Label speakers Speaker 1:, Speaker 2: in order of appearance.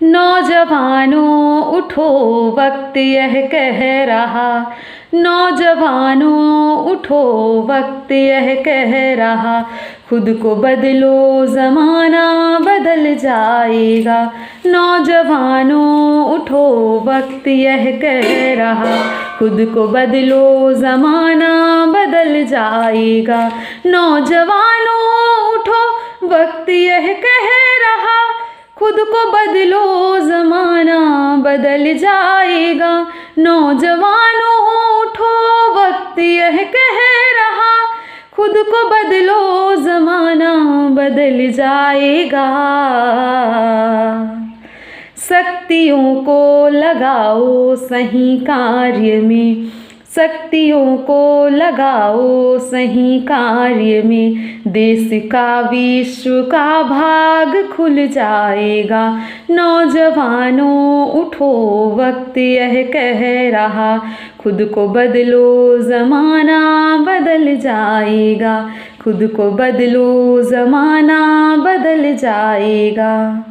Speaker 1: नौजवानों उठो वक्त यह कह रहा, नौजवानों उठो वक्त यह कह रहा, खुद को बदलो ज़माना बदल जाएगा। नौजवानों उठो वक्त यह कह रहा, खुद को बदलो ज़माना बदल जाएगा। नौजवानों उठो वक्त यह कह रहा, खुद को बदलो ज़माना बदल जाएगा। नौजवानों उठो वक्त यह कह रहा, खुद को बदलो ज़माना बदल जाएगा। शक्तियों को लगाओ सही कार्य में, शक्तियों को लगाओ सही कार्य में, देश का विश्व का भाग खुल जाएगा। नौजवानों उठो वक्त यह कह रहा, खुद को बदलो ज़माना बदल जाएगा। खुद को बदलो ज़माना बदल जाएगा।